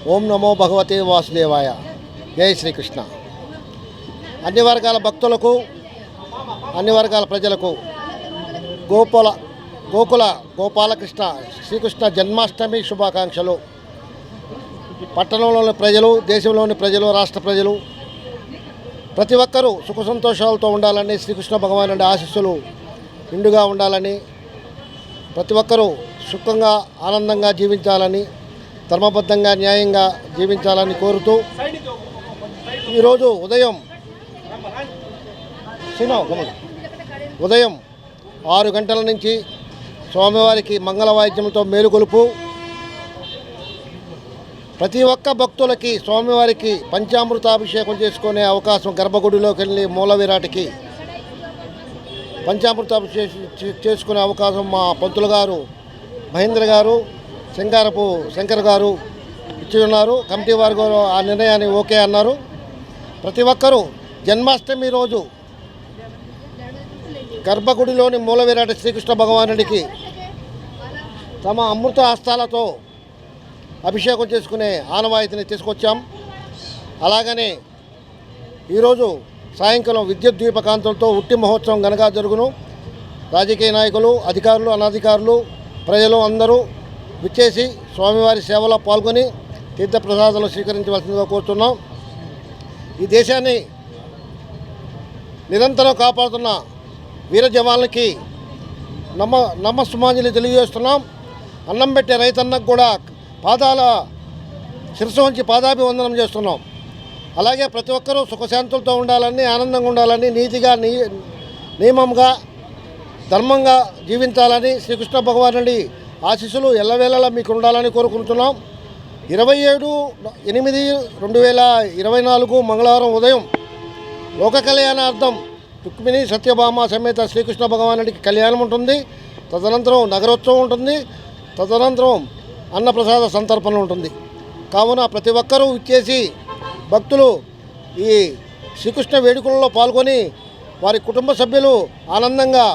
ఓం నమో భగవతే వాసుదేవాయ. జై శ్రీకృష్ణ. అన్ని వర్గాల భక్తులకు, అన్ని వర్గాల ప్రజలకు గోకుల గోపాలకృష్ణ శ్రీకృష్ణ జన్మాష్టమి శుభాకాంక్షలు. పట్టణంలోని ప్రజలు, దేశంలోని ప్రజలు, రాష్ట్ర ప్రజలు ప్రతి ఒక్కరూ సుఖ సంతోషాలతో ఉండాలని, శ్రీకృష్ణ భగవానుడి ఆశీస్సులు నిండుగా ఉండాలని, ప్రతి ఒక్కరూ సుఖంగా ఆనందంగా జీవించాలని, ధర్మబద్ధంగా న్యాయంగా జీవించాలని కోరుతూ ఈరోజు ఉదయం 6 గంటల నుంచి స్వామివారికి మంగళవాయిద్యంతో మేలుకొలుపు. ప్రతి ఒక్క భక్తులకి స్వామివారికి పంచామృతాభిషేకం చేసుకునే అవకాశం, గర్భగుడిలోకి వెళ్ళి మూల విరాటికి పంచామృతాభిషేకం చేసుకునే అవకాశం మా పంతులు గారు మహేంద్ర గారు, శంకర్ గారు ఇచ్చి ఉన్నారు. కమిటీ వారు ఆ నిర్ణయాన్ని ఓకే అన్నారు. ప్రతి ఒక్కరూ జన్మాష్టమి రోజు గర్భగుడిలోని మూల విరాట శ్రీకృష్ణ భగవానుడికి తమ అమృత హస్తాలతో అభిషేకం చేసుకునే ఆనవాయితీని తీసుకొచ్చాం. అలాగనే ఈరోజు సాయంకాలం విద్యుత్ దీపకాంతంతో ఉట్టి మహోత్సవం ఘనంగా జరుగును. రాజకీయ నాయకులు, అధికారులు, అనధికారులు, ప్రజలు అందరూ విచ్చేసి స్వామివారి సేవలో పాల్గొని తీర్థప్రసాదాలు స్వీకరించవలసిందిగా కోరుతున్నాం. ఈ దేశాన్ని నిరంతరం కాపాడుతున్న వీర జవాన్లకి నమస్సుమాంజలి తెలియజేస్తున్నాం. అన్నం పెట్టే రైతన్నకు కూడా శిరస్సు వంచి పాదాభివందనం చేస్తున్నాం. అలాగే ప్రతి ఒక్కరూ సుఖశాంతులతో ఉండాలని, ఆనందంగా ఉండాలని, నీతిగా నియమంగా ధర్మంగా జీవించాలని, శ్రీకృష్ణ భగవానుడి ఆశీస్సులు ఎల్లవేళలా మీకు ఉండాలని కోరుకుంటున్నాం. 27/8/2024 మంగళవారం ఉదయం లోక కళ్యాణార్థం రుక్మిణి సత్యభామ సమేత శ్రీకృష్ణ భగవానుడికి కళ్యాణం ఉంటుంది. తదనంతరం నగరోత్సవం ఉంటుంది. తదనంతరం అన్నప్రసాద సంతర్పణ ఉంటుంది. కావున ప్రతి ఒక్కరూ ఇచ్చేసి భక్తులు ఈ శ్రీకృష్ణ వేడుకలలో పాల్గొని వారి కుటుంబ సభ్యులు ఆనందంగా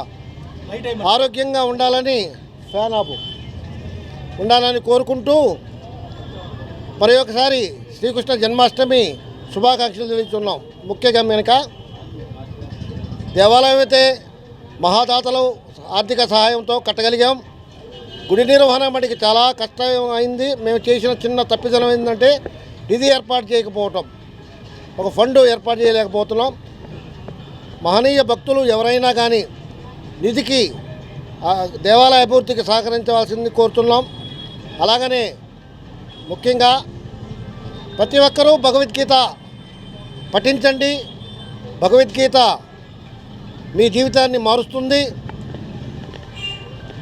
ఆరోగ్యంగా ఉండాలని కోరుకుంటూ మరి ఒకసారి శ్రీకృష్ణ జన్మాష్టమి శుభాకాంక్షలు తెలియజేస్తున్నాం. ముఖ్య గమ్యనక దేవాలయం అయితే మహాదాతలు ఆర్థిక సహాయంతో కట్టగలిగాం. గుడి నిర్వహణ మటుకు చాలా కష్టం అయింది. మేము చేసిన చిన్న తప్పిదనం ఏంటంటే నిధి ఏర్పాటు చేయకపోవటం, ఒక ఫండ్ ఏర్పాటు చేయలేకపోతున్నాం. మహనీయ భక్తులు ఎవరైనా కానీ నిధికి దేవాలయ అభివృద్ధికి సహకరించవలసింది కోరుతున్నాం. అలాగనే ముఖ్యంగా ప్రతి ఒక్కరూ భగవద్గీత పఠించండి. భగవద్గీత మీ జీవితాన్ని మారుస్తుంది.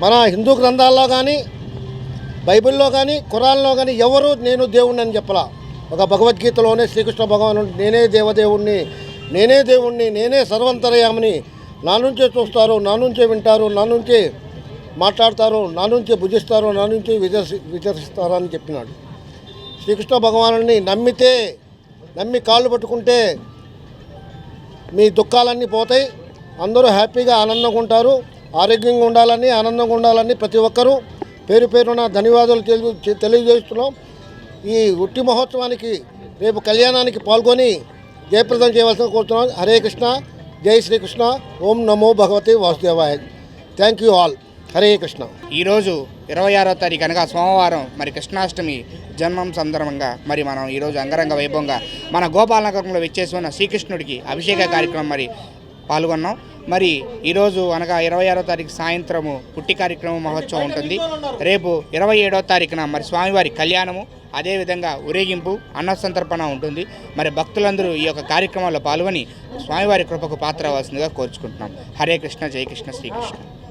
మన హిందూ గ్రంథాల్లో కానీ, బైబిల్లో కానీ, ఖురాన్లో కానీ ఎవరు నేను దేవుణ్ణి అని చెప్పలా. ఒక భగవద్గీతలోనే శ్రీకృష్ణ భగవానుడు నేనే దేవదేవుణ్ణి, నేనే సర్వంతరయామిని, నా నుంచే చూస్తారు, నా నుంచే వింటారు, నా నుంచే మాట్లాడతారు, నా నుంచే భుజిస్తారు, నా నుంచే విచరిస్తారు అని చెప్పినాడు. శ్రీకృష్ణ భగవానుడిని నమ్మి కాళ్ళు పట్టుకుంటే మీ దుఃఖాలన్నీ పోతాయి. అందరూ హ్యాపీగా ఆనందంగా ఉంటారు. ఆరోగ్యంగా ఉండాలని, ఆనందంగా ఉండాలని ప్రతి ఒక్కరూ పేరున ధన్యవాదాలు తెలియజేస్తున్నాం. ఈ ఉట్టి మహోత్సవానికి రేపు కళ్యాణానికి పాల్గొని జయప్రదం చేయవలసిన కోరుతున్నాం. హరే కృష్ణ, జై శ్రీకృష్ణ. ఓం నమో భగవతే వాసుదేవాయ. Thank you all. Hare Krishna. ఈరోజు 26వ తారీఖు అనగా సోమవారం మరి కృష్ణాష్టమి జన్మం సందర్భంగా మరి మనం ఈరోజు అంగరంగ వైభవంగా మన గోపాలనగరంలో విచ్చేసి ఉన్న శ్రీకృష్ణుడికి అభిషేక కార్యక్రమం మరి పాల్గొన్నాం. మరి ఈరోజు అనగా 26వ తారీఖు సాయంత్రము పుట్టి కార్యక్రమం మహోత్సవం ఉంటుంది. రేపు 27వ తారీఖున మరి స్వామివారి కళ్యాణము, అదేవిధంగా ఊరేగింపు, అన్న సంతర్పణ ఉంటుంది. మరి భక్తులందరూ ఈ యొక్క కార్యక్రమాల్లో పాల్గొని స్వామివారి కృపకు పాత్ర అవ్వాల్సిందిగా కోరుచుకుంటున్నాం. హరే కృష్ణ, జై కృష్ణ, శ్రీకృష్ణ.